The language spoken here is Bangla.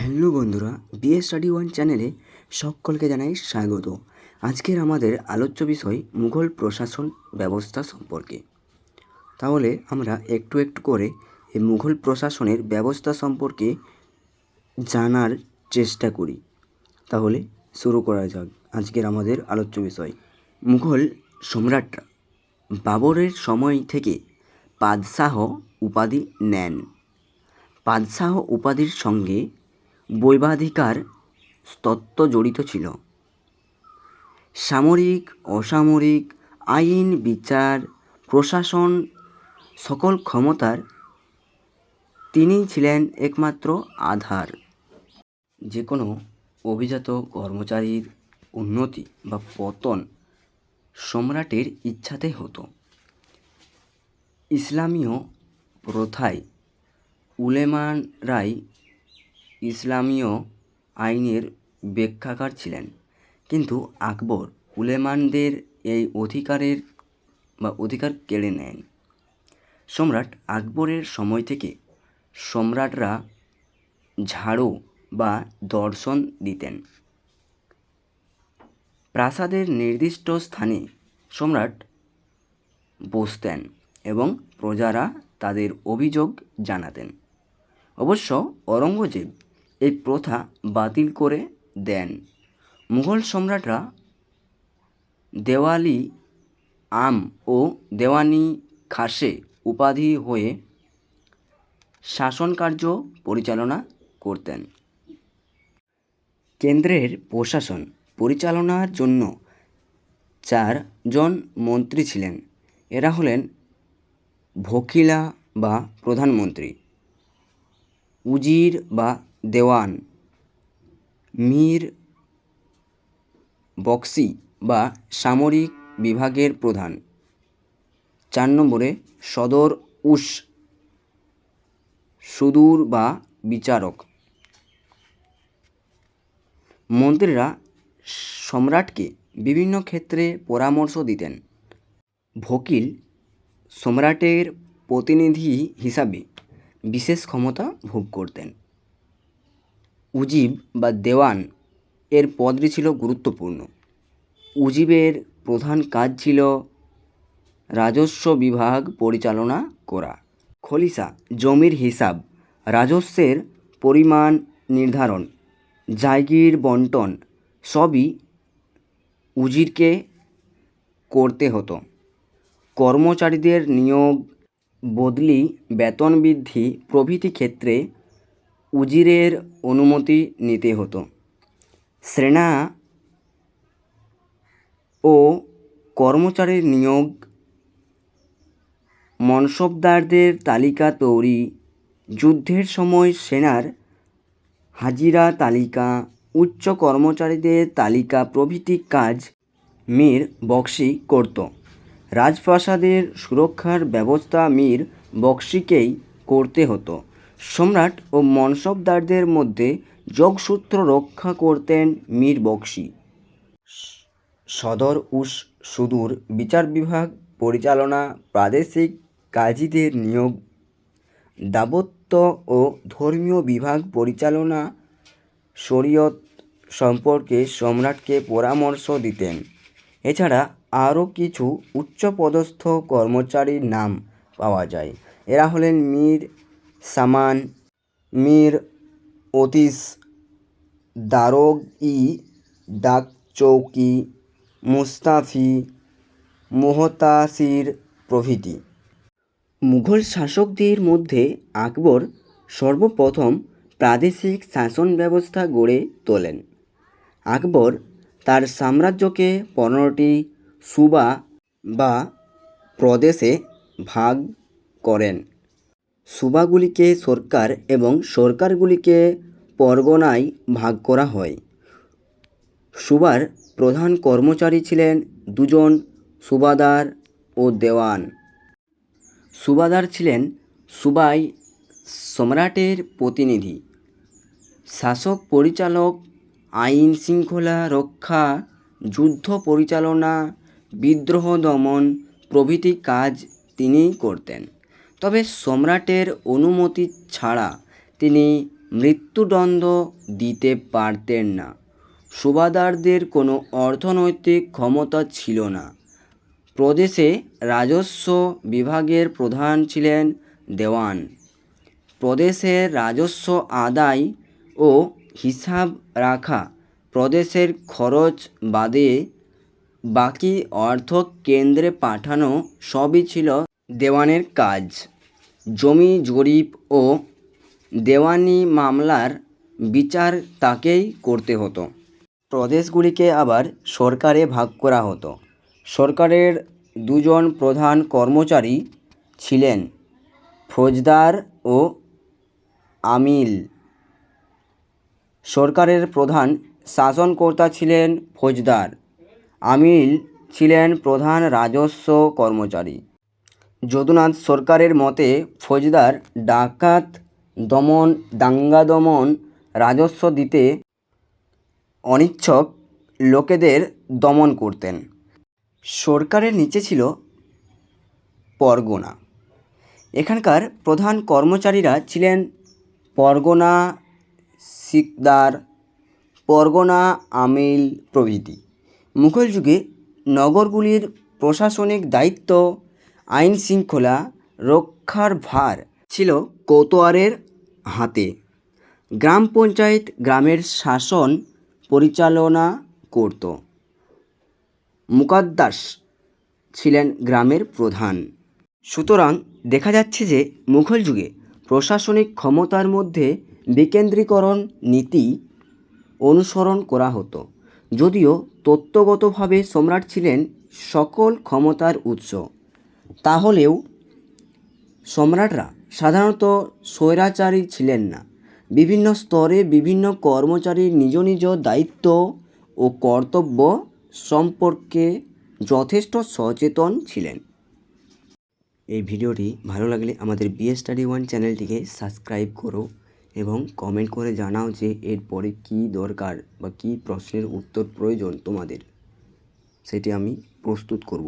হ্যালো বন্ধুরা, বিএ স্টাডি ওয়ান চ্যানেলে সকলকে জানাই স্বাগত। আজকের আমাদের আলোচ্য বিষয় মুঘল প্রশাসন ব্যবস্থা সম্পর্কে। তাহলে আমরা একটু একটু করে এই মুঘল প্রশাসনের ব্যবস্থা সম্পর্কে জানার চেষ্টা করি। তাহলে শুরু করা যাক আজকের আমাদের আলোচ্য বিষয়। মুঘল সম্রাটরা বাবরের সময় থেকে বাদশাহ উপাধি নেন। বাদশাহ উপাধির সঙ্গে বৈবাধিকার তত্ত্ব জড়িত ছিল। সামরিক, অসামরিক, আইন, বিচার, প্রশাসন সকল ক্ষমতার তিনিই ছিলেন একমাত্র আধার। যে কোনো অভিজাত কর্মচারীর উন্নতি বা পতন সম্রাটের ইচ্ছাতে হতো। ইসলামীয় প্রথায় উলেমারাই ইসলামীয় আইনের ব্যাখ্যাকার ছিলেন, কিন্তু আকবর উলেমানদের এই অধিকার কেড়ে নেন। সম্রাট আকবরের সময় থেকে সম্রাটরা ঝাড়ু বা দর্শন দিতেন। প্রাসাদের নির্দিষ্ট স্থানে সম্রাট বসতেন এবং প্রজারা তাদের অভিযোগ জানাতেন। অবশ্য ঔরঙ্গজেব এই প্রথা বাতিল করে দেন। মুঘল সম্রাটরা দেওয়ালি আম ও দেওয়ানি খাসে উপাধি হয়ে শাসনকার্য পরিচালনা করতেন। কেন্দ্রের প্রশাসন পরিচালনার জন্য 4 জন মন্ত্রী ছিলেন। এরা হলেন ভকিলা বা প্রধানমন্ত্রী, উজির বা দেওয়ান, মীর বক্সি বা সামরিক বিভাগের প্রধান। 4 নম্বরে সদর উস সুদূর বা বিচারক। মন্ত্রীরা সম্রাটকে বিভিন্ন ক্ষেত্রে পরামর্শ দিতেন। ভকিল সম্রাটের প্রতিনিধি হিসাবে বিশেষ ক্ষমতা ভোগ করতেন। উজিব বা দেওয়ান এর পদটি ছিল গুরুত্বপূর্ণ। উজিবের প্রধান কাজ ছিল রাজস্ব বিভাগ পরিচালনা করা। খলিফা জমির হিসাব, রাজস্বের পরিমাণ নির্ধারণ, জায়গির বন্টন সবই উজিরকে করতে হতো। কর্মচারীদের নিয়োগ, বদলি, বেতন বৃদ্ধি প্রভৃতি ক্ষেত্রে উজিরের অনুমতি নিতে হতো। সেনা ও কর্মচারীর নিয়োগ, মনসবদারদের তালিকা তৈরি, যুদ্ধের সময় সেনার হাজিরা তালিকা, উচ্চ কর্মচারীদের তালিকা প্রভৃতি কাজ মীর বক্সি করত। রাজপ্রাসাদের সুরক্ষার ব্যবস্থা মীর বক্সিকেই করতে হতো। সম্রাট ও মনসবদারদের মধ্যে যোগসূত্র রক্ষা করতেন মীর বক্সি। সদর উস সুদূর বিচার বিভাগ পরিচালনা, প্রাদেশিক কাজীদের নিয়োগ, দাবত্ব ও ধর্মীয় বিভাগ পরিচালনা, শরীয়ত সম্পর্কে সম্রাটকে পরামর্শ দিতেন। এছাড়া আরও কিছু উচ্চপদস্থ কর্মচারীর নাম পাওয়া যায়। এরা হলেন মীর সামান, মীর অতিস, দারোগ-ই ডাকচৌকি, মুস্তাফি, মুহতাসির প্রভৃতি। মুঘল শাসকদের মধ্যে আকবর সর্বপ্রথম প্রাদেশিক শাসন ব্যবস্থা গড়ে তোলেন। আকবর তার সাম্রাজ্যকে 15টি সুবা বা প্রদেশে ভাগ করেন। সুবাগুলিকে সরকার এবং সরকারগুলিকে পরগনায় ভাগ করা হয়। সুবার প্রধান কর্মচারী ছিলেন 2 জন সুবাদার ও দেওয়ান। সুবাদার ছিলেন সুবায় সম্রাটের প্রতিনিধি, শাসক পরিচালক, আইন শৃঙ্খলা রক্ষা, যুদ্ধ পরিচালনা, বিদ্রোহ দমন প্রভৃতি কাজ তিনিই করতেন। তবে সম্রাটের অনুমতি ছাড়া তিনি মৃত্যুদণ্ড দিতে পারতেন না। সুবাদারদের কোনো অর্থনৈতিক ক্ষমতা ছিল না। প্রদেশে রাজস্ব বিভাগের প্রধান ছিলেন দেওয়ান। প্রদেশের রাজস্ব আদায় ও হিসাব রাখা, প্রদেশের খরচ বাদে বাকি অর্থ কেন্দ্রে পাঠানো সবই ছিল দেওয়ানের কাজ। জমি জরিপ ও দেওয়ানি মামলার বিচার তাকেই করতে হতো। প্রদেশগুলিকে আবার সরকারে ভাগ করা হতো। সরকারের দুজন প্রধান কর্মচারী ছিলেন ফৌজদার ও আমিল। সরকারের প্রধান শাসনকর্তা ছিলেন ফৌজদার, আমিল ছিলেন প্রধান রাজস্ব কর্মচারী। যদুনাথ সরকারের মতে ফৌজদার ডাকাত দমন, দাঙ্গা দমন, রাজস্ব দিতে অনিচ্ছুক লোকেদের দমন করতেন। সরকারের নিচে ছিল পরগনা। এখানকার প্রধান কর্মচারীরা ছিলেন পরগনা সিকদার, পরগনা আমিল প্রভৃতি। মুঘল যুগে নগরগুলির প্রশাসনিক দায়িত্ব, আইন শৃঙ্খলা রক্ষার ভার ছিল কোতোয়ারের হাতে। গ্রাম পঞ্চায়েত গ্রামের শাসন পরিচালনা করত। মুকাদ্দাস ছিলেন গ্রামের প্রধান। সুতরাং দেখা যাচ্ছে যে মুঘল যুগে প্রশাসনিক ক্ষমতার মধ্যে বিকেন্দ্রীকরণ নীতি অনুসরণ করা হতো। যদিও তত্ত্বগতভাবে সম্রাট ছিলেন সকল ক্ষমতার উৎস, তাহলেও সম্রাটরা সাধারণত স্বৈরাচারী ছিলেন না। বিভিন্ন স্তরে বিভিন্ন কর্মচারী নিজ নিজ দায়িত্ব ও কর্তব্য সম্পর্কে যথেষ্ট সচেতন ছিলেন। এই ভিডিওটি ভালো লাগলে আমাদের বিএস স্টাডি ওয়ান চ্যানেলটিকে সাবস্ক্রাইব করো এবং কমেন্ট করে জানাও যে এরপরে কী দরকার বা কী প্রশ্নের উত্তর প্রয়োজন তোমাদের, সেটি আমি প্রস্তুত করব।